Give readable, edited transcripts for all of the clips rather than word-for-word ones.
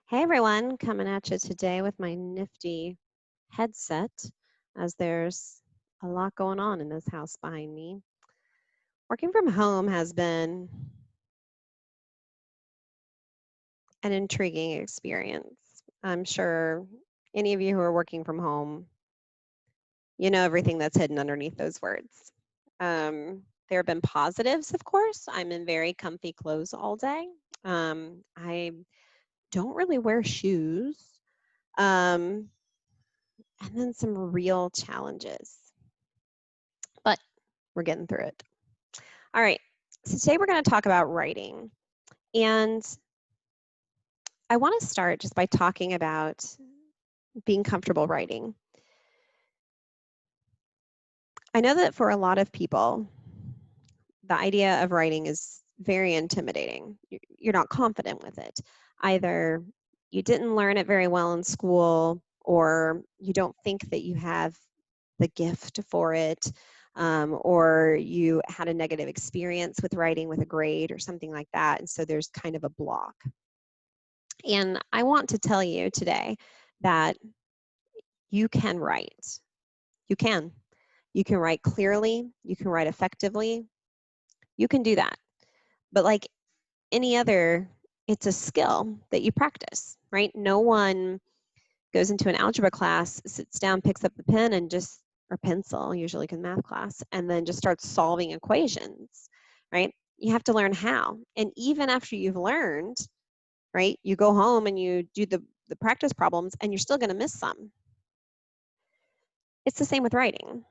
Hey everyone, coming at you today with my nifty headset as there's a lot going on in this house behind me. Working from home has been an intriguing experience. I'm sure any of you who are working from home, you know everything that's hidden underneath those words. There have been positives, of course. I'm in very comfy clothes all day. I don't really wear shoes. Um, and then some real challenges, but we're getting through it. All right, so today we're going to talk about writing. And I want to start just by talking about being comfortable writing. I know that for a lot of people, the idea of writing is very intimidating. You're not confident with it. Either you didn't learn it very well in school, or you don't think that you have the gift for it, or you had a negative experience with writing with a grade or something like that, and so there's kind of a block. And I want to tell you today that you can write. You can. You can write clearly, you can write effectively, you can do that. But like any other, it's a skill that you practice, right? No one goes into an algebra class, sits down, picks up the pen and just, or pencil, usually in math class, and then just starts solving equations, right? You have to learn how. And even after you've learned, right, you go home and you do the practice problems and you're still going to miss some. It's the same with writing.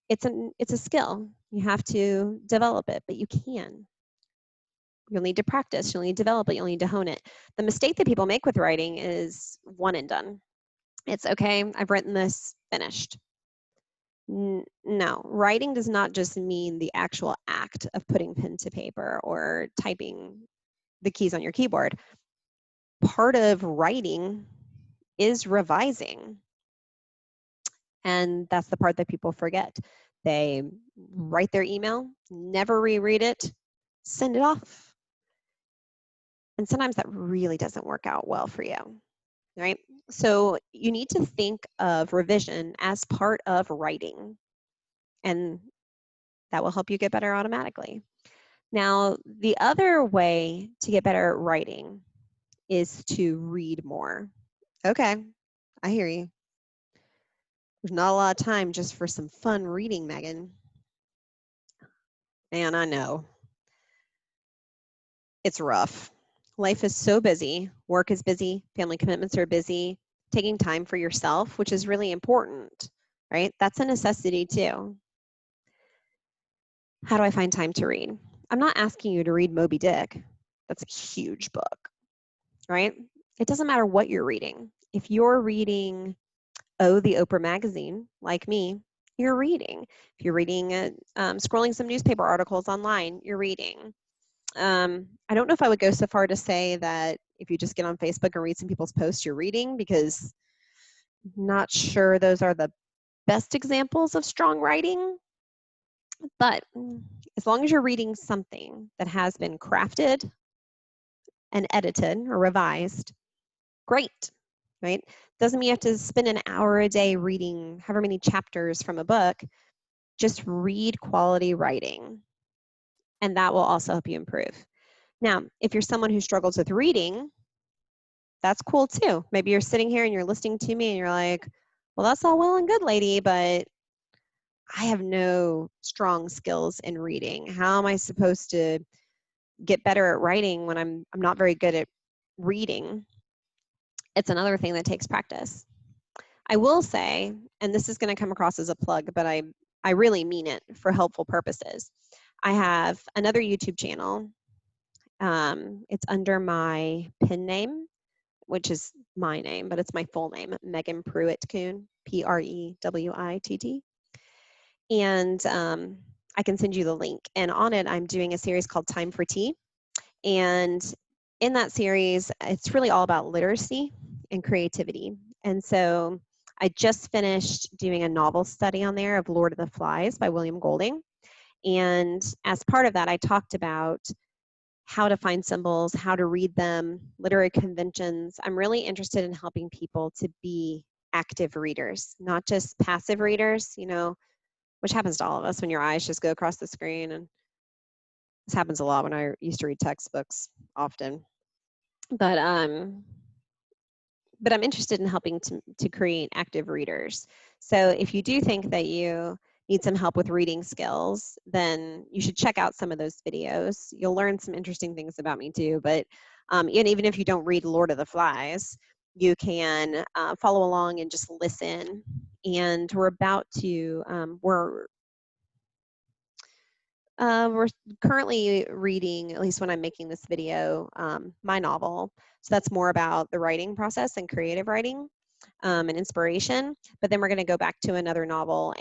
It's a skill. You have to develop it, but you can. You'll need to practice, you'll need to develop it, you'll need to hone it. The mistake that people make with writing is one and done. It's okay, I've written this, finished. No, writing does not just mean the actual act of putting pen to paper or typing the keys on your keyboard. Part of writing is revising. And that's the part that people forget. They write their email, never reread it, send it off. And sometimes that really doesn't work out well for you, right? So you need to think of revision as part of writing, and that will help you get better automatically. Now, the other way to get better at writing is to read more. Okay, I hear you. There's not a lot of time just for some fun reading, Megan. And I know. It's rough. Life is so busy. Work is busy. Family commitments are busy. Taking time for yourself, which is really important, right? That's a necessity too. How do I find time to read? I'm not asking you to read Moby Dick. That's a huge book, right? It doesn't matter what you're reading. If you're reading, the Oprah magazine, like me, you're reading. If you're reading, scrolling some newspaper articles online, you're reading. I don't know if I would go so far to say that if you just get on Facebook and read some people's posts, you're reading, because I'm not sure those are the best examples of strong writing. But as long as you're reading something that has been crafted and edited or revised, great, right? Doesn't mean you have to spend an hour a day reading however many chapters from a book. Just read quality writing, and that will also help you improve. Now, if you're someone who struggles with reading, that's cool too. Maybe you're sitting here and you're listening to me and you're like, well, that's all well and good, lady, but I have no strong skills in reading. How am I supposed to get better at writing when I'm not very good at reading? It's another thing that takes practice. I will say, and this is going to come across as a plug, but I really mean it for helpful purposes. I have another YouTube channel. It's under my pen name, which is my name, but it's my full name, Megan Prewitt-Coon, Prewitt. And I can send you the link. And on it, I'm doing a series called Time for Tea. And in that series, it's really all about literacy and creativity. And so I just finished doing a novel study on there of Lord of the Flies by William Golding. And as part of that, I talked about how to find symbols, how to read them, literary conventions. I'm really interested in helping people to be active readers, not just passive readers, you know, which happens to all of us when your eyes just go across the screen. And this happens a lot when I used to read textbooks often. But I'm interested in helping to create active readers. So if you do think that you need some help with reading skills, then you should check out some of those videos. You'll learn some interesting things about me too. But and even if you don't read Lord of the Flies, you can follow along and just listen. And we're about to, we're currently reading, at least when I'm making this video, my novel. So that's more about the writing process and creative writing and inspiration. But then we're going to go back to another novel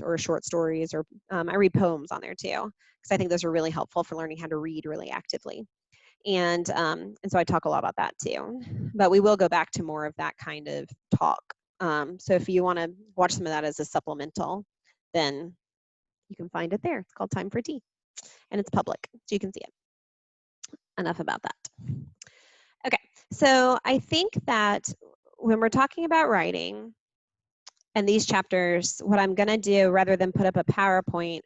or short stories, or I read poems on there too, because I think those are really helpful for learning how to read really actively. And so I talk a lot about that too. But we will go back to more of that kind of talk. So if you want to watch some of that as a supplemental, then you can find it there. It's called Time for Tea, and it's public, so you can see it. Enough about that. Okay, so I think that when we're talking about writing and these chapters, what I'm going to do, rather than put up a PowerPoint,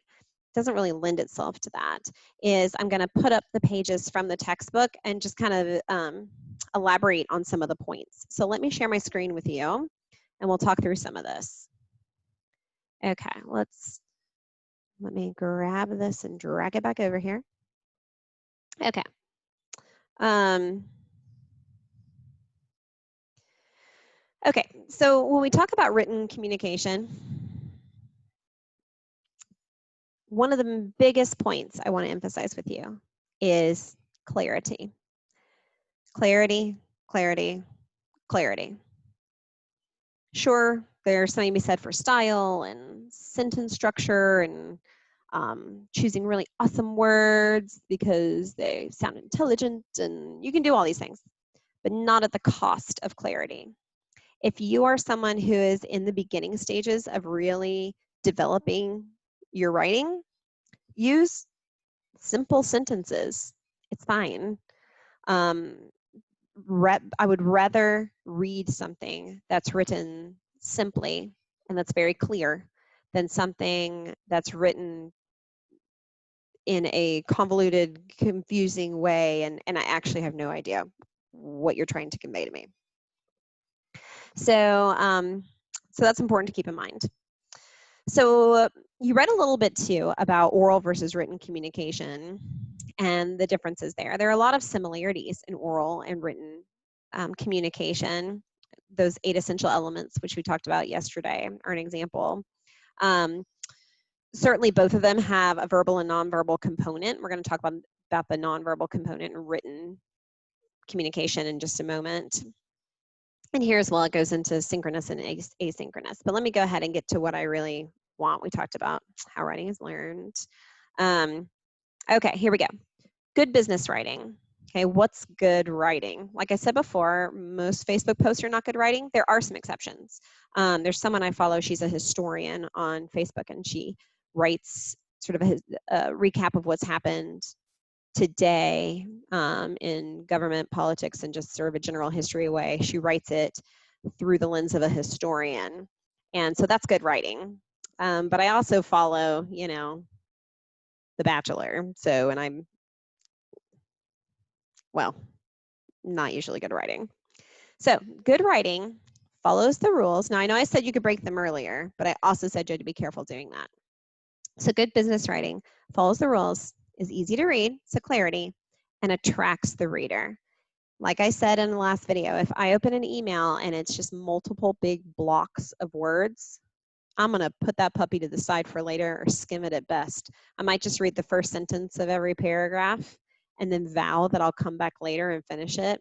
doesn't really lend itself to that, is I'm going to put up the pages from the textbook and just kind of elaborate on some of the points. So let me share my screen with you, and we'll talk through some of this. Okay, let me grab this and drag it back over here. Okay. Okay, so when we talk about written communication, one of the biggest points I want to emphasize with you is clarity. Clarity, clarity, clarity. Sure, there's something to be said for style and sentence structure and choosing really awesome words because they sound intelligent, and you can do all these things, but not at the cost of clarity. If you are someone who is in the beginning stages of really developing your writing, use simple sentences. It's fine. I would rather read something that's written simply and that's very clear than something that's written in a convoluted, confusing way, and I actually have no idea what you're trying to convey to me. So, so that's important to keep in mind. So you read a little bit too about oral versus written communication and the differences there. There are a lot of similarities in oral and written communication. Those 8 essential elements, which we talked about yesterday, are an example. Certainly both of them have a verbal and nonverbal component. We're going to talk about the nonverbal component in written communication in just a moment. And here's, well, it goes into synchronous and asynchronous. But let me go ahead and get to what I really want. We talked about how writing is learned. Okay, here we go. Good business writing. Okay, what's good writing? Like I said before, most Facebook posts are not good writing. There are some exceptions. There's someone I follow, she's a historian on Facebook, and she writes sort of a recap of what's happened today in government, politics, and just sort of a general history way. She writes it through the lens of a historian. And so that's good writing. But I also follow, you know, The Bachelor. So, and I'm, well, not usually good writing. So good writing follows the rules. Now, I know I said you could break them earlier, but I also said you had to be careful doing that. So good business writing follows the rules, is easy to read, so clarity, and attracts the reader. Like I said in the last video, if I open an email and it's just multiple big blocks of words, I'm going to put that puppy to the side for later or skim it at best. I might just read the first sentence of every paragraph and then vow that I'll come back later and finish it,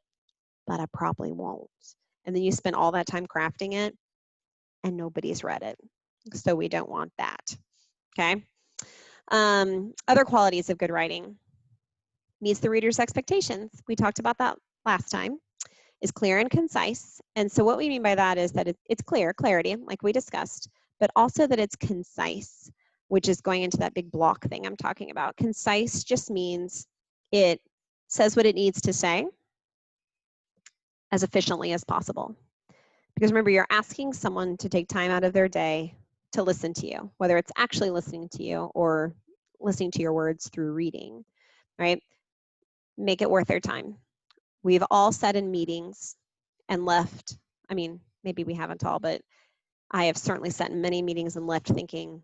but I probably won't. And then you spend all that time crafting it and nobody's read it. So we don't want that. Okay. Other qualities of good writing: meets the reader's expectations. We talked about that last time. Is clear and concise. And so what we mean by that is that it's clear, clarity, like we discussed, but also that it's concise, which is going into that big block thing I'm talking about. Concise just means it says what it needs to say as efficiently as possible. Because remember, you're asking someone to take time out of their day to listen to you, whether it's actually listening to you or listening to your words through reading, right? Make it worth their time. We've all sat in meetings and left. I mean, maybe we haven't all, but I have certainly sat in many meetings and left thinking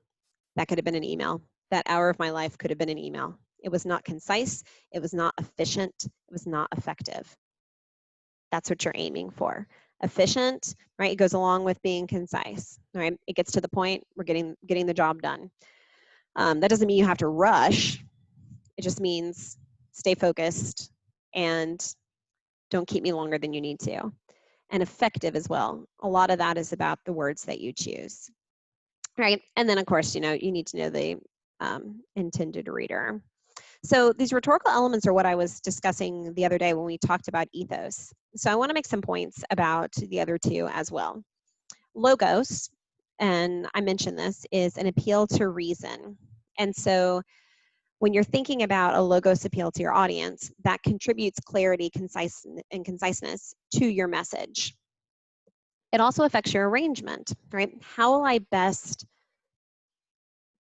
that could have been an email. That hour of my life could have been an email. It was not concise. It was not efficient. It was not effective. That's what you're aiming for. Efficient, right? It goes along with being concise, right? It gets to the point. We're getting the job done. That doesn't mean you have to rush. It just means stay focused and don't keep me longer than you need to. And effective as well. A lot of that is about the words that you choose, right? And then, of course, you need to know the intended reader. So these rhetorical elements are what I was discussing the other day when we talked about ethos. So I want to make some points about the other two as well. Logos, and I mentioned this, is an appeal to reason. And so when you're thinking about a logos appeal to your audience, that contributes clarity, conciseness to your message. It also affects your arrangement, right? How will I best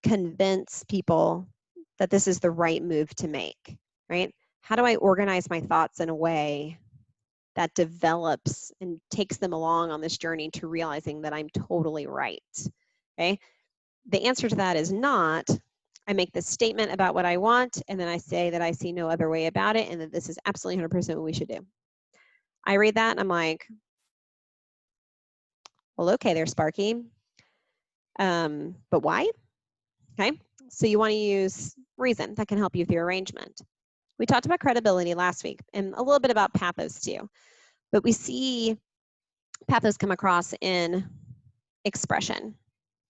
convince people that this is the right move to make, right? How do I organize my thoughts in a way that develops and takes them along on this journey to realizing that I'm totally right, okay? The answer to that is not, I make this statement about what I want, and then I say that I see no other way about it, and that this is absolutely 100% what we should do. I read that and I'm like, well, okay there, Sparky. But why? Okay, so you want to use reason. That can help you with your arrangement. We talked about credibility last week and a little bit about pathos too. But we see pathos come across in expression,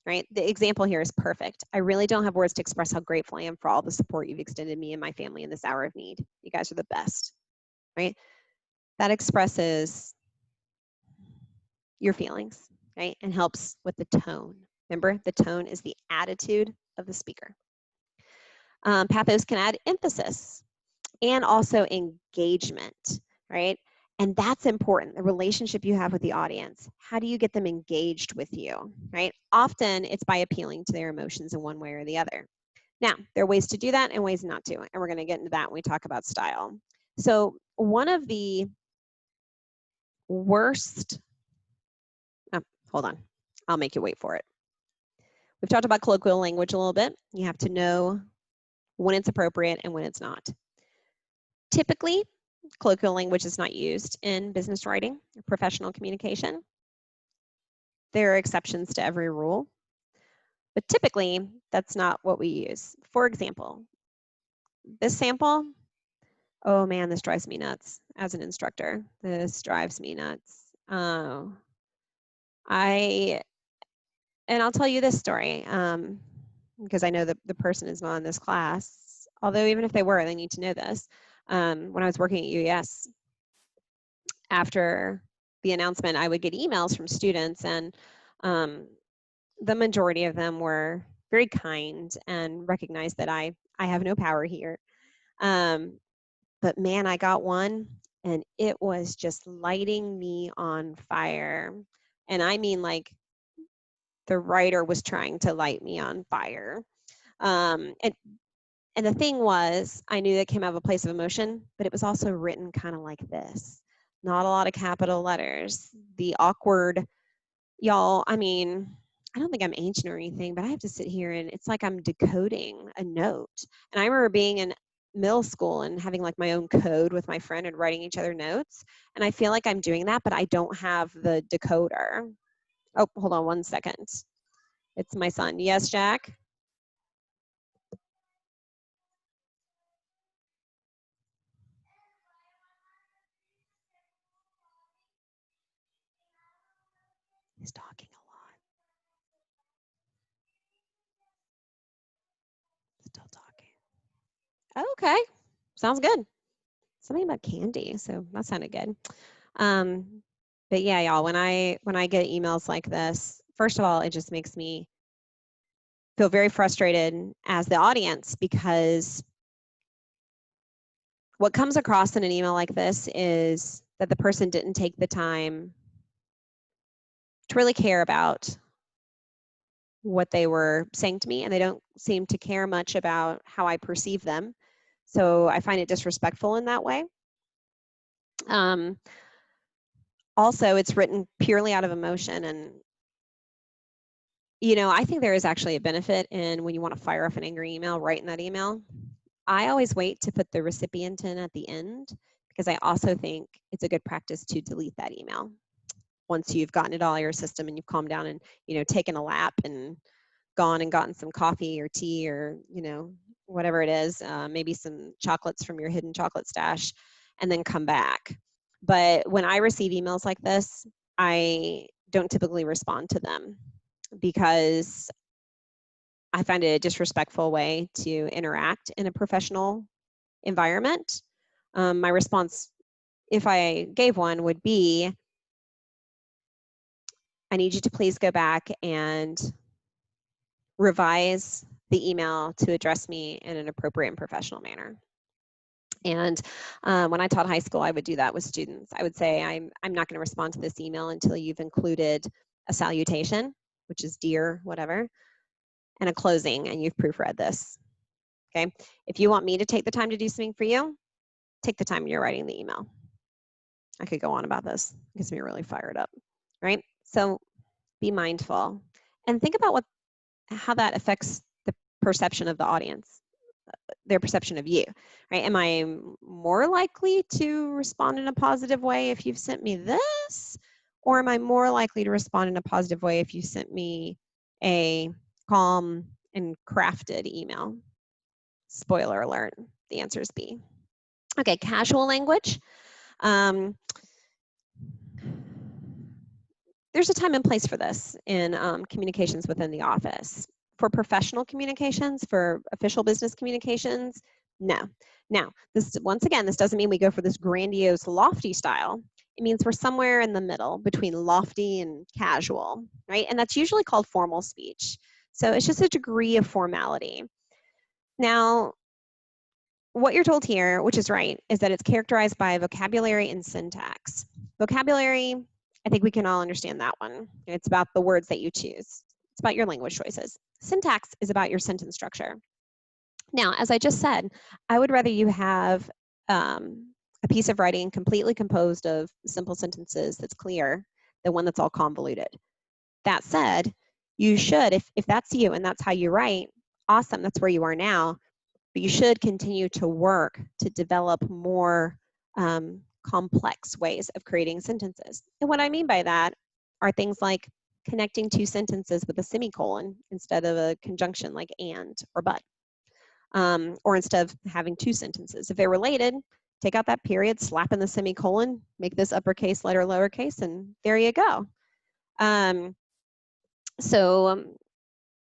right? The example here is perfect. I really don't have words to express how grateful I am for all the support you've extended me and my family in this hour of need. You guys are the best, right? That expresses your feelings, right? And helps with the tone. Remember, the tone is the attitude of the speaker. Pathos can add emphasis and also engagement, right? And that's important, the relationship you have with the audience. How do you get them engaged with you, right? Often it's by appealing to their emotions in one way or the other. Now, there are ways to do that and ways not to, and we're going to get into that when we talk about style. So one of the worst, hold on, I'll make you wait for it. We've talked about colloquial language a little bit. You have to know when it's appropriate and when it's not. Typically, colloquial language is not used in business writing or professional communication. There are exceptions to every rule, but typically that's not what we use. For example, this sample, oh man, this drives me nuts as an instructor. This drives me nuts. And I'll tell you this story because I know that the person is not in this class, although even if they were, they need to know this. When I was working at UES, after the announcement, I would get emails from students, and the majority of them were very kind and recognized that I have no power here. But man, I got one, and it was just lighting me on fire. And I mean, like, the writer was trying to light me on fire. And the thing was, I knew that came out of a place of emotion, but it was also written kind of like this. Not a lot of capital letters. The awkward, y'all, I mean, I don't think I'm ancient or anything, but I have to sit here and it's like I'm decoding a note. And I remember being in middle school and having like my own code with my friend and writing each other notes. And I feel like I'm doing that, but I don't have the decoder. Oh, hold on 1 second. It's my son. Yes, Jack? He's talking a lot. Still talking. Okay, sounds good. Something about candy, so that sounded good. But yeah, y'all, when I get emails like this, first of all, it just makes me feel very frustrated as the audience because What comes across in an email like this is that the person didn't take the time to really care about what they were saying to me, and they don't seem to care much about how I perceive them. So I find it disrespectful in that way. Also, it's written purely out of emotion, and I think there is actually a benefit in when you want to fire off an angry email, write in that email. I always wait to put the recipient in at the end, because I also think it's a good practice to delete that email once you've gotten it all out of your system and you've calmed down and taken a lap and gone and gotten some coffee or tea or whatever it is, maybe some chocolates from your hidden chocolate stash, and then come back. But when I receive emails like this, I don't typically respond to them because I find it a disrespectful way to interact in a professional environment. My response, if I gave one, would be, I need you to please go back and revise the email to address me in an appropriate and professional manner. And when I taught high school, I would do that with students. I would say, I'm not going to respond to this email until you've included a salutation, which is dear, whatever, and a closing, and you've proofread this. Okay? If you want me to take the time to do something for you, take the time when you're writing the email. I could go on about this. It gets me really fired up, right? So be mindful and think about how that affects the perception of the audience, their perception of you, right? Am I more likely to respond in a positive way if you've sent me this? Or am I more likely to respond in a positive way if you sent me a calm and crafted email? Spoiler alert, the answer is B. Okay, casual language. There's a time and place for this in communications within the office. For professional communications, for official business communications, no. Now, once again, this doesn't mean we go for this grandiose, lofty style. It means we're somewhere in the middle between lofty and casual, right? And that's usually called formal speech. So it's just a degree of formality. Now, what you're told here, which is right, is that it's characterized by vocabulary and syntax. Vocabulary, I think we can all understand that one. It's about the words that you choose. It's about your language choices. Syntax is about your sentence structure. Now, as I just said, I would rather you have a piece of writing completely composed of simple sentences that's clear than one that's all convoluted. That said, you should, if that's you and that's how you write, awesome, that's where you are now. But you should continue to work to develop more complex ways of creating sentences. And what I mean by that are things like connecting two sentences with a semicolon instead of a conjunction like and or but. Or instead of having two sentences. If they're related, take out that period, slap in the semicolon, make this uppercase letter lowercase, and there you go.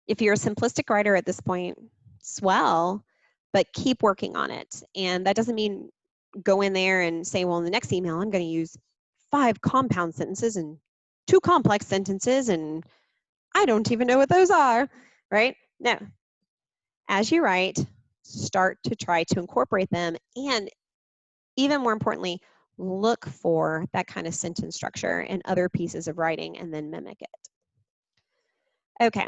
If you're a simplistic writer at this point, swell, but keep working on it. And that doesn't mean go in there and say, well, in the next email, I'm going to use 5 compound sentences and 2 complex sentences, and I don't even know what those are, right? No. As you write, start to try to incorporate them, and even more importantly, look for that kind of sentence structure in other pieces of writing and then mimic it. Okay.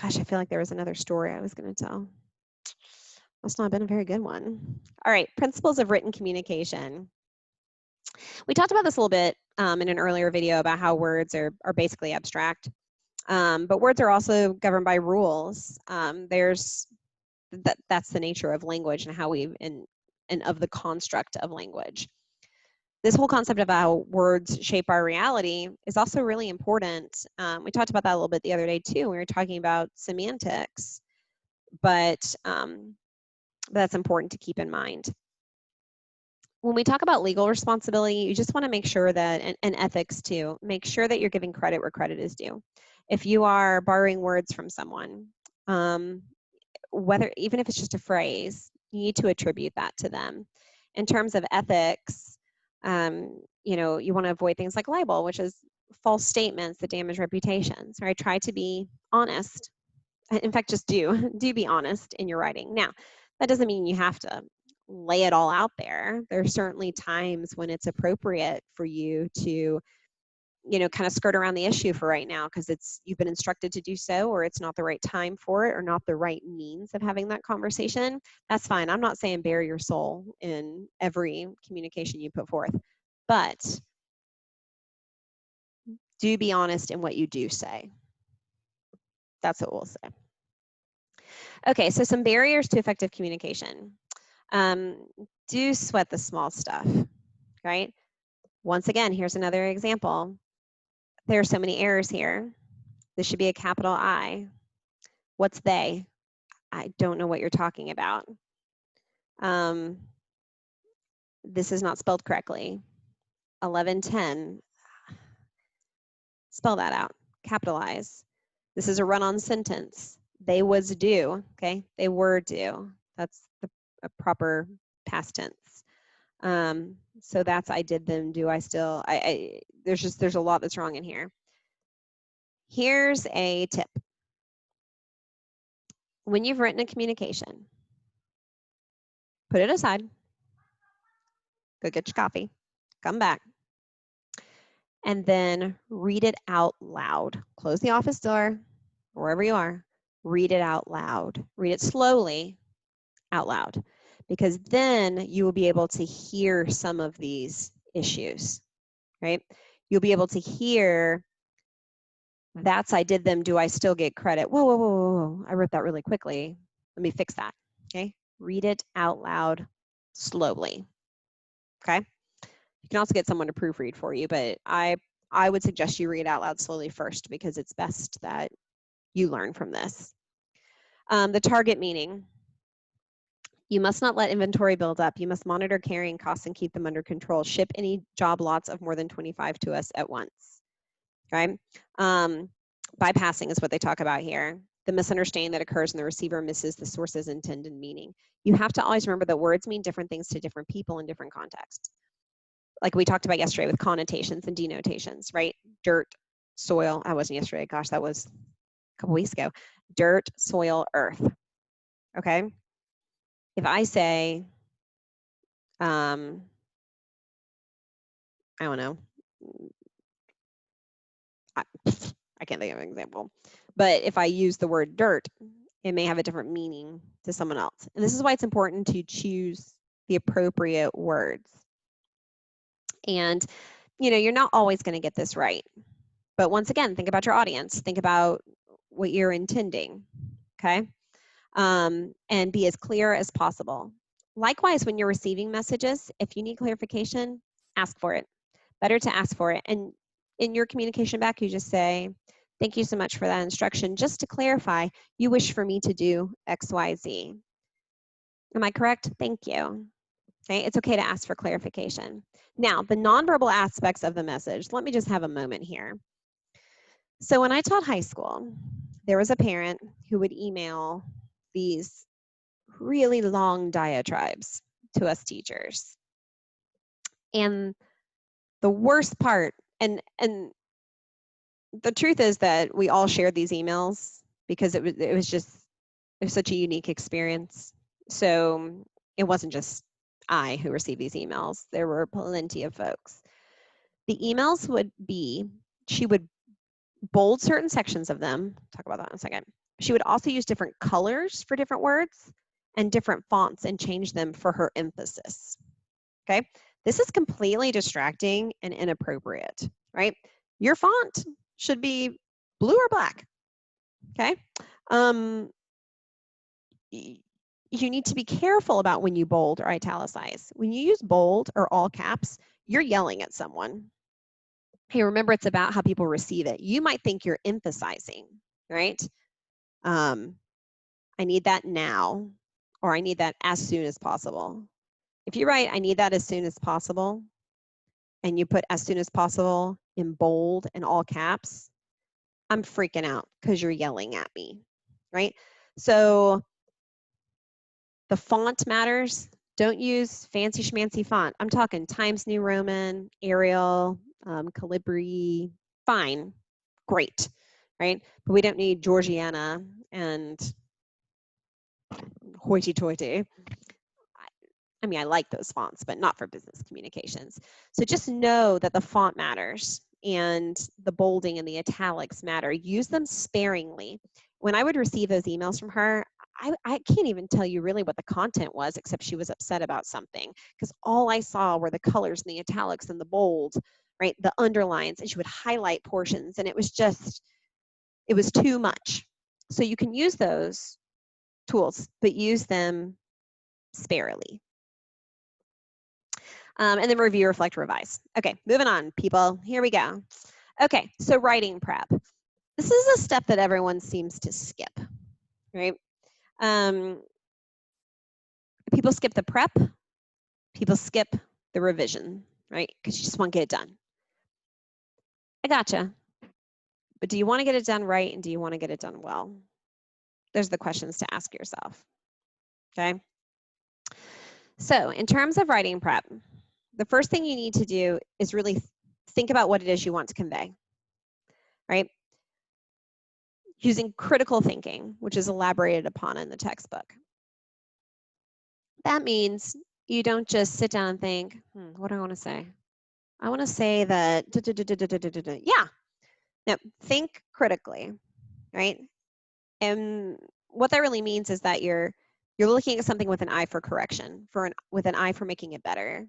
Gosh, I feel like there was another story I was going to tell. Must not have been a very good one. All right, principles of written communication. We talked about this a little bit in an earlier video about how words are basically abstract, but words are also governed by rules. That's the nature of language and how and of the construct of language. This whole concept of how words shape our reality is also really important. We talked about that a little bit the other day too. We were talking about semantics, but that's important to keep in mind. When we talk about legal responsibility, you just want to make sure that, and ethics too, make sure that you're giving credit where credit is due. If you are borrowing words from someone, even if it's just a phrase, you need to attribute that to them. In terms of ethics, you want to avoid things like libel, which is false statements that damage reputations, right? Try to be honest. In fact, just do be honest in your writing. Now, That doesn't mean you have to lay it all out there. There's certainly times when it's appropriate for you to, kind of skirt around the issue for right now because you've been instructed to do so, or it's not the right time for it, or not the right means of having that conversation. That's fine. I'm not saying bare your soul in every communication you put forth, but do be honest in what you do say. That's what we'll say. Okay, so some barriers to effective communication. Do sweat the small stuff, right? Once again, here's another example. There are so many errors here. This should be a capital I. What's they? I don't know what you're talking about. This is not spelled correctly. 1110. Spell that out. Capitalize. This is a run-on sentence. They was due. Okay, they were due. That's a proper past tense. So that's I did them. Do I still? There's a lot that's wrong in here. Here's a tip. When you've written a communication, put it aside. Go get your coffee. Come back. And then read it out loud. Close the office door, wherever you are. Read it out loud. Read it slowly out loud, because then you will be able to hear some of these issues, right? You'll be able to hear, that's I did them, do I still get credit? Whoa, whoa, whoa, whoa, I wrote that really quickly. Let me fix that, okay? Read it out loud slowly, okay? You can also get someone to proofread for you, but I would suggest you read out loud slowly first because it's best that you learn from this. The target meaning. You must not let inventory build up. You must monitor carrying costs and keep them under control. Ship any job lots of more than 25 to us at once. Okay? Bypassing is what they talk about here. The misunderstanding that occurs when the receiver misses the source's intended meaning. You have to always remember that words mean different things to different people in different contexts. Like we talked about yesterday with connotations and denotations, right? Dirt, soil. That wasn't yesterday. Gosh, that was a couple weeks ago. Dirt, soil, earth. Okay? If I say, I don't know, I can't think of an example, but if I use the word dirt, it may have a different meaning to someone else. And this is why it's important to choose the appropriate words. And, you're not always going to get this right. But once again, think about your audience. Think about what you're intending, okay? And be as clear as possible. Likewise, when you're receiving messages, if you need clarification, ask for it. Better to ask for it. And in your communication back, you just say, thank you so much for that instruction. Just to clarify, you wish for me to do X, Y, Z. Am I correct? Thank you. Okay, it's okay to ask for clarification. Now, the nonverbal aspects of the message, let me just have a moment here. So when I taught high school, there was a parent who would email these really long diatribes to us teachers. And the worst part, and the truth is that we all shared these emails because it was such a unique experience. So it wasn't just I who received these emails. There were plenty of folks. The emails would be, she would bold certain sections of them. Talk about that in a second. She would also use different colors for different words and different fonts and change them for her emphasis. Okay, this is completely distracting and inappropriate, right? Your font should be blue or black. Okay, you need to be careful about when you bold or italicize. When you use bold or all caps, you're yelling at someone. Hey, remember, it's about how people receive it. You might think you're emphasizing, right? I need that now, or I need that as soon as possible. If you write, I need that as soon as possible, and you put as soon as possible in bold and all caps, I'm freaking out because you're yelling at me, right? So the font matters. Don't use fancy schmancy font. I'm talking Times New Roman, Arial, Calibri, fine, great, right? But we don't need Georgiana and hoity-toity. I mean, I like those fonts, but not for business communications. So just know that the font matters and the bolding and the italics matter. Use them sparingly. When I would receive those emails from her, I can't even tell you really what the content was, except she was upset about something, because all I saw were the colors and the italics and the bold, right? The underlines, and she would highlight portions, and it was too much. So you can use those tools, but use them sparingly. And then review, reflect, revise. Okay, moving on, people. Here we go. Okay, so writing prep. This is a step that everyone seems to skip, right? People skip the prep. People skip the revision, right? Because you just want to get it done. I gotcha. But do you want to get it done right, and do you want to get it done well? There's the questions to ask yourself, okay? So in terms of writing prep, the first thing you need to do is really think about what it is you want to convey, right? Using critical thinking, which is elaborated upon in the textbook. That means you don't just sit down and think, what do I want to say? I want to say that, yeah. No, think critically, right? And what that really means is that you're looking at something with an eye for correction, with an eye for making it better.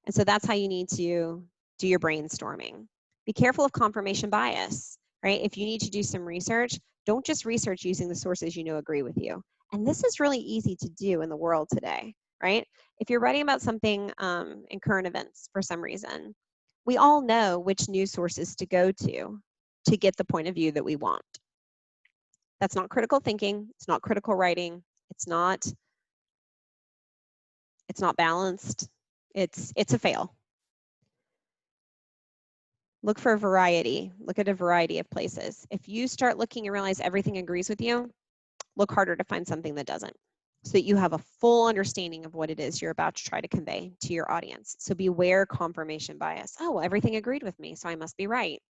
And so that's how you need to do your brainstorming. Be careful of confirmation bias, right? If you need to do some research, don't just research using the sources you know agree with you. And this is really easy to do in the world today, right? If you're writing about something in current events for some reason, we all know which news sources to go to get the point of view that we want. That's not critical thinking. It's not critical writing. It's not balanced. It's a fail. Look for a variety. Look at a variety of places. If you start looking and realize everything agrees with you, look harder to find something that doesn't, so that you have a full understanding of what it is you're about to try to convey to your audience. So beware confirmation bias. Oh, well, everything agreed with me, so I must be right.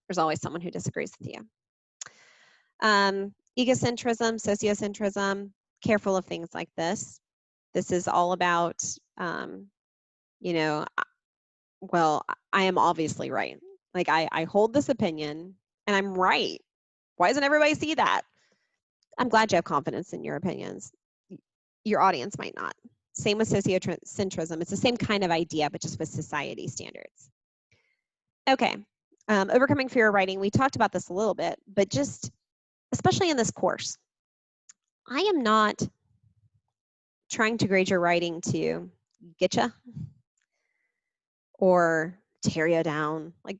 There's always someone who disagrees with you. Egocentrism, sociocentrism, careful of things like this. This is all about, well, I am obviously right. Like I hold this opinion and I'm right. Why doesn't everybody see that? I'm glad you have confidence in your opinions. Your audience might not. Same with sociocentrism. It's the same kind of idea, but just with society standards. Okay, overcoming fear of writing. We talked about this a little bit, but just, especially in this course, I am not trying to grade your writing to get you or tear you down. Like,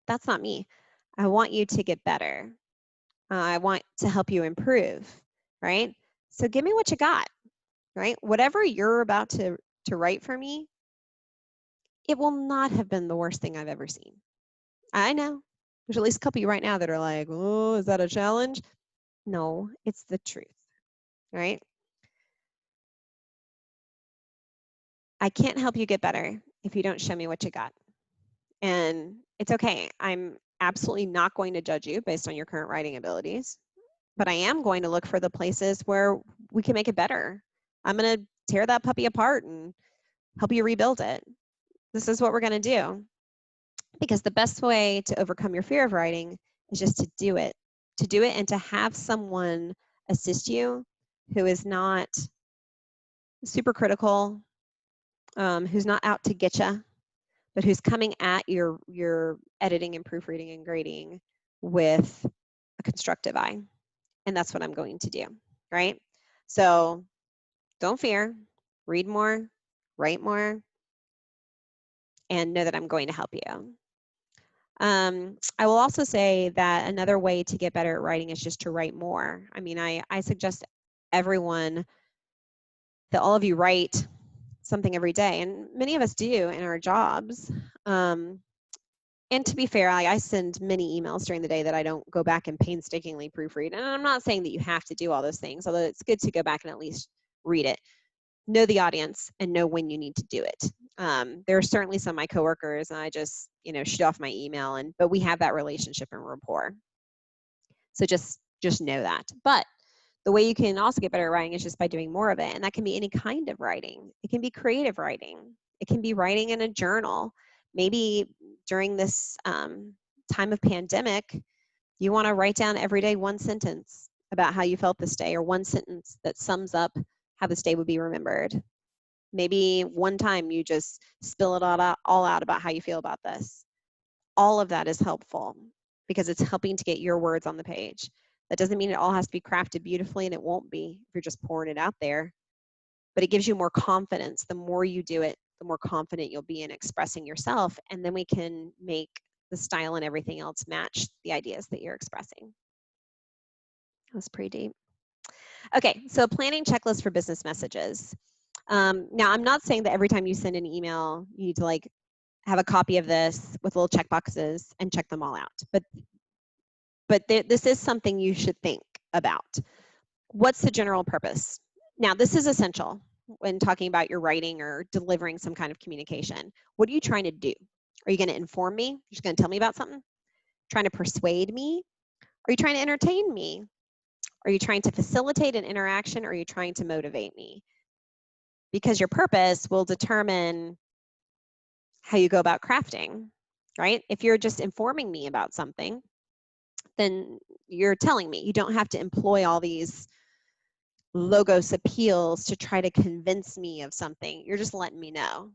that's not me. I want you to get better. I want to help you improve, right? So give me what you got, right? Whatever you're about to write for me, it will not have been the worst thing I've ever seen. I know. There's at least a couple of you right now that are like, oh, is that a challenge? No, it's the truth, right? I can't help you get better if you don't show me what you got. And it's okay. I'm absolutely not going to judge you based on your current writing abilities, but I am going to look for the places where we can make it better. I'm going to tear that puppy apart and help you rebuild it. This is what we're going to do. Because the best way to overcome your fear of writing is just to do it. To do it and to have someone assist you who is not super critical, who's not out to get you, but who's coming at your editing and proofreading and grading with a constructive eye. And that's what I'm going to do, right? So don't fear, read more, write more, and know that I'm going to help you. I will also say that another way to get better at writing is just to write more. I mean, I suggest everyone that all of you write something every day, and many of us do in our jobs. And to be fair, I send many emails during the day that I don't go back and painstakingly proofread. And I'm not saying that you have to do all those things, although it's good to go back and at least read it. Know the audience and know when you need to do it. There are certainly some of my coworkers, and I just, shoot off my email, but we have that relationship and rapport. So just know that. But The way you can also get better at writing is just by doing more of it. And that can be any kind of writing. It can be creative writing. It can be writing in a journal. Maybe during this time of pandemic, you want to write down every day one sentence about how you felt this day, or one sentence that sums up how this day would be remembered. Maybe one time you just spill it all out about how you feel about this. All of that is helpful because it's helping to get your words on the page. That doesn't mean it all has to be crafted beautifully, and it won't be if you're just pouring it out there. But it gives you more confidence. The more you do it, the more confident you'll be in expressing yourself, and then we can make the style and everything else match the ideas that you're expressing. That was pretty deep. Okay, so a planning checklist for business messages. Now, I'm not saying that every time you send an email, you need to like have a copy of this with little check boxes and check them all out. But this is something you should think about. What's the general purpose? Now, this is essential when talking about your writing or delivering some kind of communication. What are you trying to do? Are you going to inform me? You're just going to tell me about something? Trying to persuade me? Are you trying to entertain me? Are you trying to facilitate an interaction, or are you trying to motivate me? Because your purpose will determine how you go about crafting, right? If you're just informing me about something, then you're telling me. You don't have to employ all these logos appeals to try to convince me of something. You're just letting me know,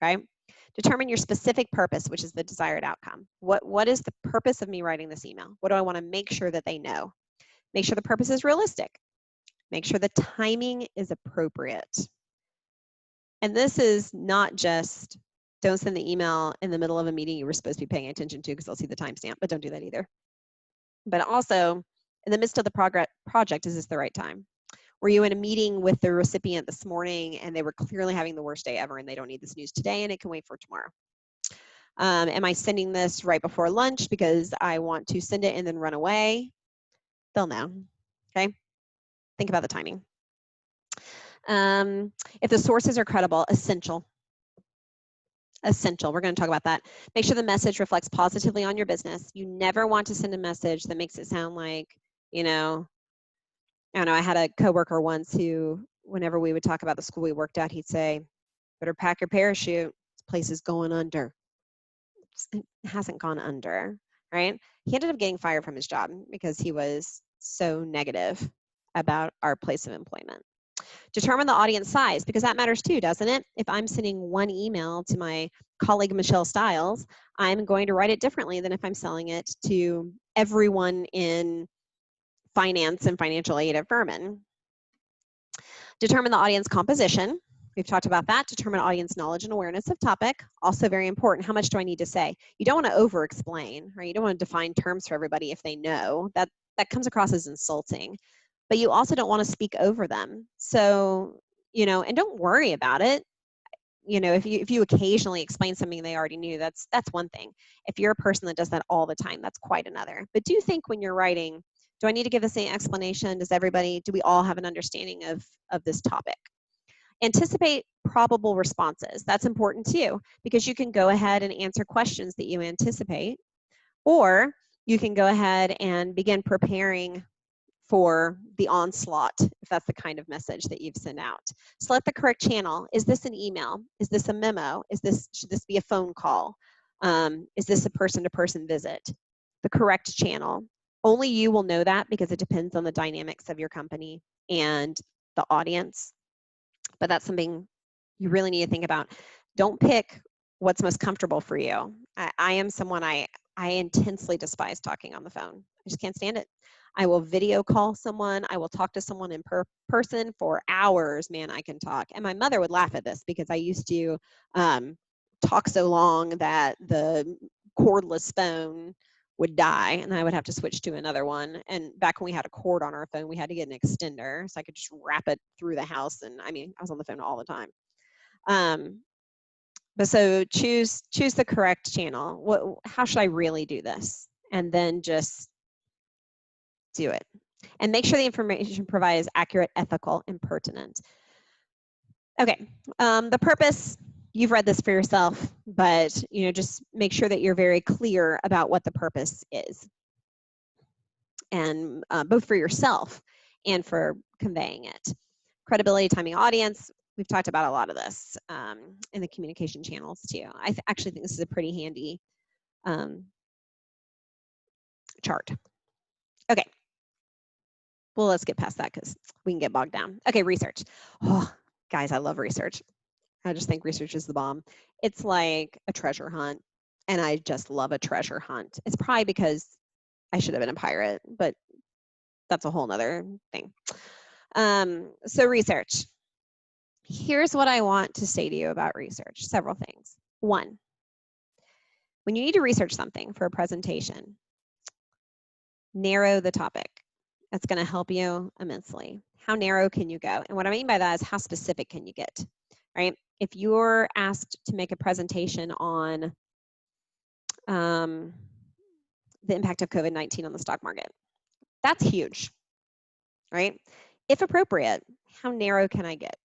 right? Determine your specific purpose, which is the desired outcome. What is the purpose of me writing this email? What do I want to make sure that they know? Make sure the purpose is realistic. Make sure the timing is appropriate. And this is not just, don't send the email in the middle of a meeting you were supposed to be paying attention to because they'll see the timestamp, but don't do that either. But also, in the midst of the project, is this the right time? Were you in a meeting with the recipient this morning and they were clearly having the worst day ever and they don't need this news today and it can wait for tomorrow? Am I sending this right before lunch because I want to send it and then run away? They'll know, okay? Think about the timing. If the sources are credible, essential. Essential. We're going to talk about that. Make sure the message reflects positively on your business. You never want to send a message that makes it sound like, you know, I don't know, I had a coworker once who, whenever we would talk about the school we worked at, he'd say, better pack your parachute. This place is going under. It hasn't gone under, right? He ended up getting fired from his job because he was so negative about our place of employment. Determine the audience size, because that matters too, doesn't it? If I'm sending one email to my colleague, Michelle Stiles, I'm going to write it differently than if I'm selling it to everyone in finance and financial aid at Furman. Determine the audience composition. We've talked about that. Determine audience knowledge and awareness of topic. Also very important. How much do I need to say? You don't want to over-explain, right? You don't want to define terms for everybody if they know. That comes across as insulting. But you also don't want to speak over them. So, you know, and don't worry about it. You know, if you occasionally explain something they already knew, that's one thing. If you're a person that does that all the time, that's quite another. But do think when you're writing, do I need to give the same explanation? Do we all have an understanding of this topic? Anticipate probable responses. That's important too, because you can go ahead and answer questions that you anticipate, or you can go ahead and begin preparing for the onslaught, if that's the kind of message that you've sent out. Select the correct channel. Is this an email? Is this a memo? Should this be a phone call? Is this a person-to-person visit? The correct channel. Only you will know that because it depends on the dynamics of your company and the audience. But that's something you really need to think about. Don't pick what's most comfortable for you. I am someone, I intensely despise talking on the phone. I just can't stand it. I will video call someone. I will talk to someone in person for hours. Man, I can talk. And my mother would laugh at this because I used to talk so long that the cordless phone would die and I would have to switch to another one. And back when we had a cord on our phone, we had to get an extender so I could just wrap it through the house. And I mean, I was on the phone all the time. But so choose the correct channel. How should I really do this? And then just do it. And make sure the information provided is accurate, ethical, and pertinent. Okay, the purpose, you've read this for yourself, but you know, just make sure that you're very clear about what the purpose is. And both for yourself and for conveying it. Credibility, timing, audience. We've talked about a lot of this in the communication channels too. I actually think this is a pretty handy chart. Okay. Well, let's get past that because we can get bogged down. Okay, research. Oh, guys, I love research. I just think research is the bomb. It's like a treasure hunt, and I just love a treasure hunt. It's probably because I should have been a pirate, but that's a whole nother thing. So research. Here's what I want to say to you about research. Several things. One, when you need to research something for a presentation, narrow the topic. That's going to help you immensely. How narrow can you go? And what I mean by that is how specific can you get, right? If you're asked to make a presentation on the impact of COVID-19 on the stock market, that's huge, right? If appropriate, how narrow can I get?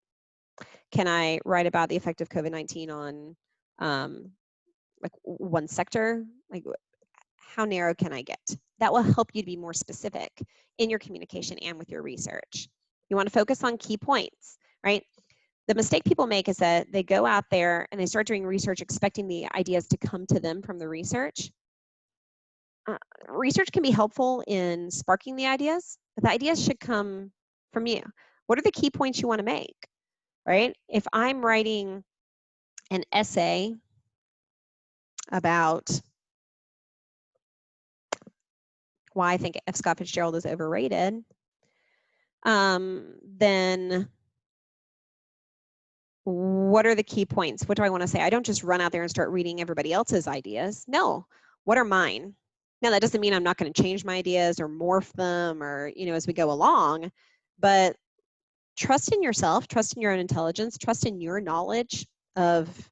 Can I write about the effect of COVID-19 on like one sector? Like, how narrow can I get? That will help you to be more specific in your communication and with your research. You want to focus on key points, right? The mistake people make is that they go out there and they start doing research expecting the ideas to come to them from the research. Research can be helpful in sparking the ideas, but the ideas should come from you. What are the key points you want to make, right? If I'm writing an essay about why I think F. Scott Fitzgerald is overrated, then what are the key points? What do I want to say? I don't just run out there and start reading everybody else's ideas. No, what are mine? Now, that doesn't mean I'm not going to change my ideas or morph them or, as we go along, but trust in yourself, trust in your own intelligence, trust in your knowledge of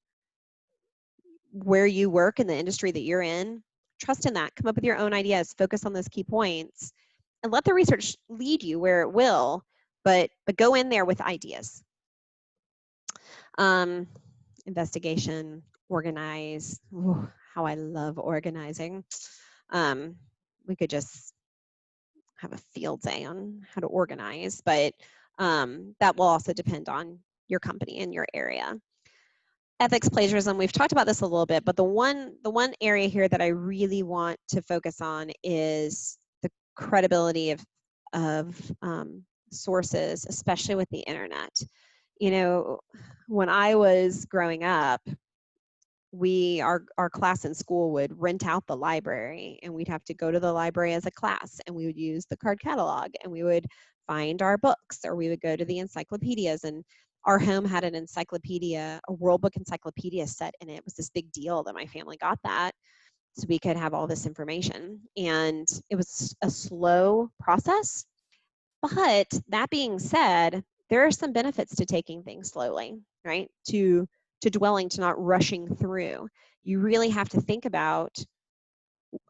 where you work in the industry that you're in. Trust in that. Come up with your own ideas. Focus on those key points and let the research lead you where it will, but go in there with ideas. Investigation, organize. Ooh, how I love organizing. We could just have a field day on how to organize, but that will also depend on your company and your area. Ethics, plagiarism, we've talked about this a little bit, but the one area here that I really want to focus on is the credibility of sources, especially with the internet. When I was growing up, our class in school would rent out the library, and we'd have to go to the library as a class, and we would use the card catalog, and we would find our books, or we would go to the encyclopedias. And our home had an encyclopedia, a World Book encyclopedia set in it. It was this big deal that my family got that so we could have all this information. And it was a slow process. But that being said, there are some benefits to taking things slowly, right? To dwelling, to not rushing through. You really have to think about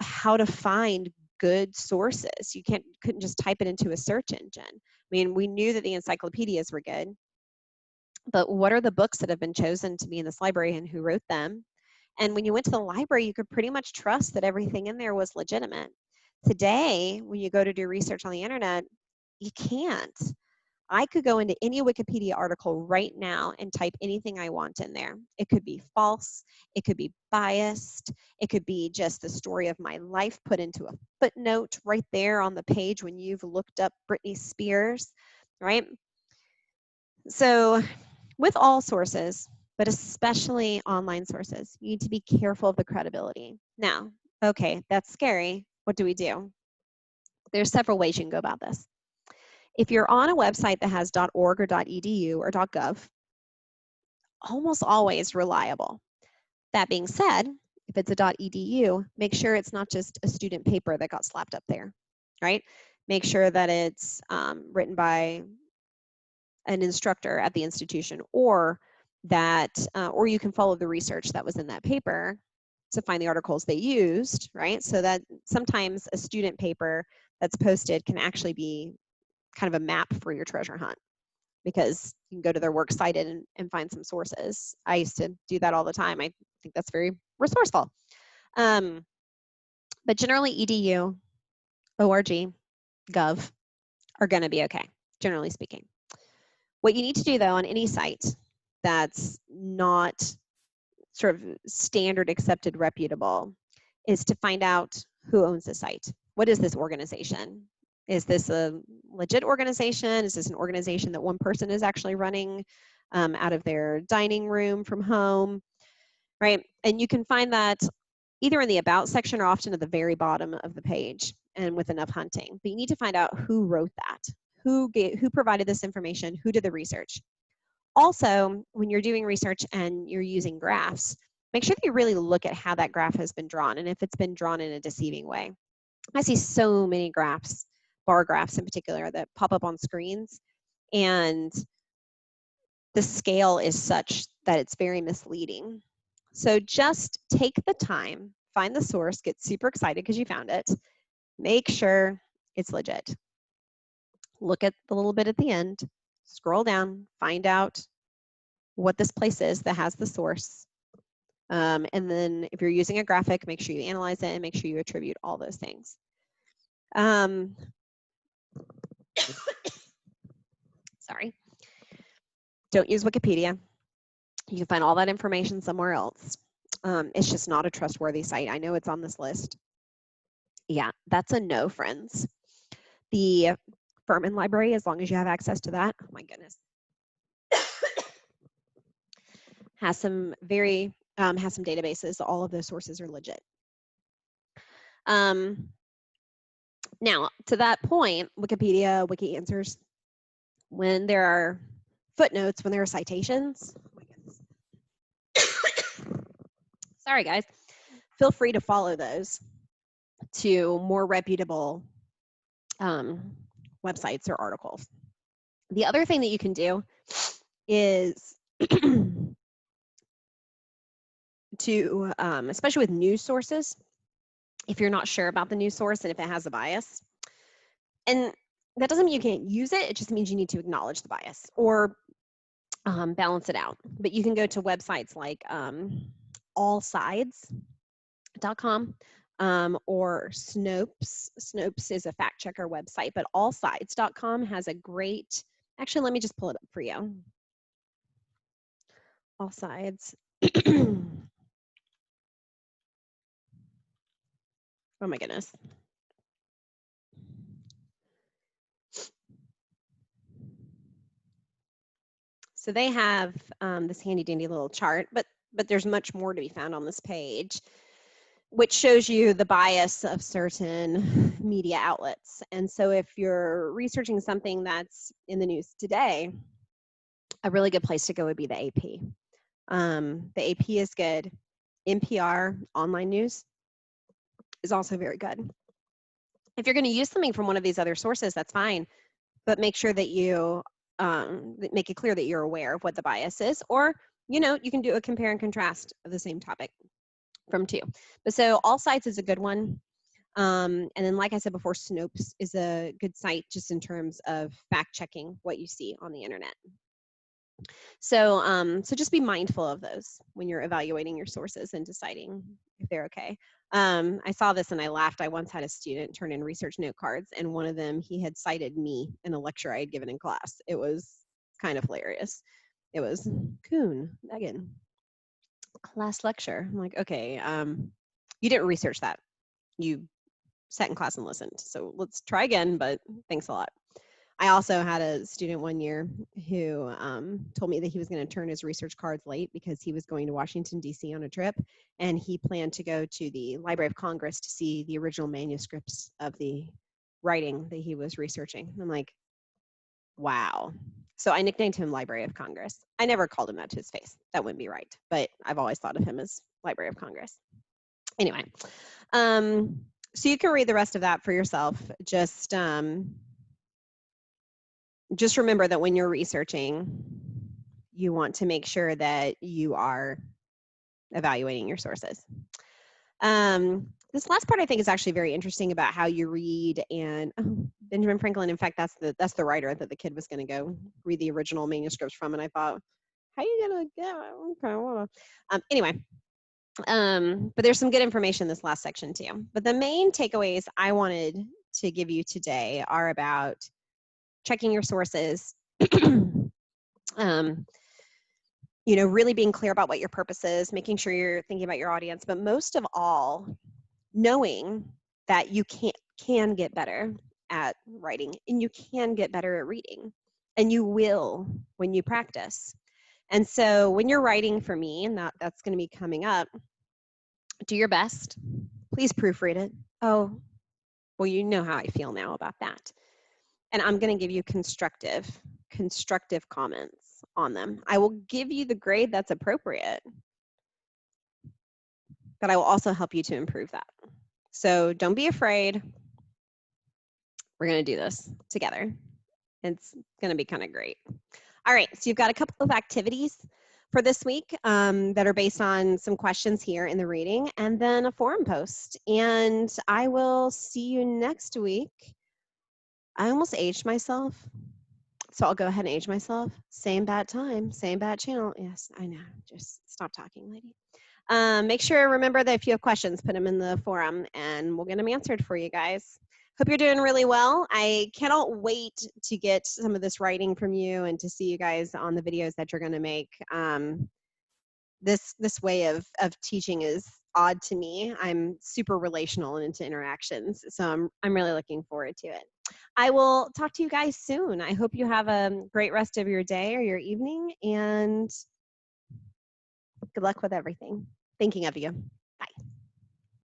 how to find good sources. You couldn't just type it into a search engine. I mean, we knew that the encyclopedias were good, but what are the books that have been chosen to be in this library and who wrote them? And when you went to the library, you could pretty much trust that everything in there was legitimate. Today, when you go to do research on the internet, you can't. I could go into any Wikipedia article right now and type anything I want in there. It could be false, it could be biased, it could be just the story of my life put into a footnote right there on the page when you've looked up Britney Spears, right? So with all sources, but especially online sources, you need to be careful of the credibility. Now, okay, that's scary. What do we do? There's several ways you can go about this. If you're on a website that has .org or .edu or .gov, almost always reliable. That being said, if it's a .edu, make sure it's not just a student paper that got slapped up there, right? Make sure that it's written by an instructor at the institution, or that, or you can follow the research that was in that paper to find the articles they used, right? So that sometimes a student paper that's posted can actually be kind of a map for your treasure hunt, because you can go to their works cited and find some sources. I used to do that all the time. I think that's very resourceful. But generally edu, org, gov are going to be okay, generally speaking. What you need to do, though, on any site that's not sort of standard accepted reputable is to find out who owns the site. What is this organization? Is this a legit organization? Is this an organization that one person is actually running out of their dining room from home, right? And you can find that either in the About section or often at the very bottom of the page and with enough hunting. But you need to find out who wrote that, who provided this information, who did the research. Also, when you're doing research and you're using graphs, make sure that you really look at how that graph has been drawn and if it's been drawn in a deceiving way. I see so many graphs, bar graphs in particular, that pop up on screens, and the scale is such that it's very misleading. So just take the time, find the source, get super excited because you found it, make sure it's legit. Look at the little bit at the end, scroll down, find out what this place is that has the source. And then if you're using a graphic, make sure you analyze it and make sure you attribute all those things. Sorry. Don't use Wikipedia. You can find all that information somewhere else. It's just not a trustworthy site. I know it's on this list. Yeah, that's a no, friends. The Furman Library, as long as you have access to that, oh my goodness, has some databases. All of those sources are legit. Now, to that point, Wikipedia, Wiki Answers, when there are footnotes, when there are citations, oh my goodness. Sorry, guys. Feel free to follow those to more reputable websites or articles. The other thing that you can do is to, especially with news sources, if you're not sure about the news source and if it has a bias, and that doesn't mean you can't use it, it just means you need to acknowledge the bias or balance it out. But you can go to websites like allsides.com or Snopes. Snopes is a fact checker website, but allsides.com has a great, actually, let me just pull it up for you. All Sides. Oh my goodness. So they have this handy dandy little chart, but there's much more to be found on this page, which shows you the bias of certain media outlets. And so if you're researching something that's in the news today, a really good place to go would be the AP. The AP is good. NPR, online news, is also very good. If you're going to use something from one of these other sources, that's fine, but make sure that you make it clear that you're aware of what the bias is, or you can do a compare and contrast of the same topic from two. But so All Sides is a good one. And then, like I said before, Snopes is a good site just in terms of fact checking what you see on the internet. So, so just be mindful of those when you're evaluating your sources and deciding if they're okay. I saw this and I laughed. I once had a student turn in research note cards, and one of them, he had cited me in a lecture I had given in class. It was kind of hilarious. It was, Kuhn, Megan, class lecture. I'm like, okay, you didn't research that. You sat in class and listened. So let's try again, but thanks a lot. I also had a student one year who told me that he was going to turn his research cards late because he was going to Washington, D.C. on a trip, and he planned to go to the Library of Congress to see the original manuscripts of the writing that he was researching. I'm like, wow. So I nicknamed him Library of Congress. I never called him that to his face. That wouldn't be right, but I've always thought of him as Library of Congress. Anyway, so you can read the rest of that for yourself. Just remember that when you're researching, you want to make sure that you are evaluating your sources. This last part I think is actually very interesting about how you read, and Benjamin Franklin, in fact, that's the writer that the kid was going to go read the original manuscripts from, and I thought, how are you going to get, okay, anyway, but there's some good information in this last section too. But the main takeaways I wanted to give you today are about checking your sources, really being clear about what your purpose is, making sure you're thinking about your audience, but most of all, knowing that you can get better at writing and you can get better at reading, and you will when you practice. And so when you're writing for me, and that's going to be coming up, do your best. Please proofread it. Oh, well, you know how I feel now about that. And I'm going to give you constructive comments on them. I will give you the grade that's appropriate, but I will also help you to improve that. So don't be afraid. We're going to do this together. It's going to be kind of great. All right, so you've got a couple of activities for this week that are based on some questions here in the reading, and then a forum post. And I will see you next week. I almost aged myself, so I'll go ahead and age myself. Same bad time, same bad channel. Yes, I know. Just stop talking, lady. Make sure, remember that if you have questions, put them in the forum, and we'll get them answered for you guys. Hope you're doing really well. I cannot wait to get some of this writing from you and to see you guys on the videos that you're going to make. This way of teaching is odd to me. I'm super relational and into interactions, so I'm really looking forward to it. I will talk to you guys soon. I hope you have a great rest of your day or your evening, and good luck with everything. Thinking of you. Bye.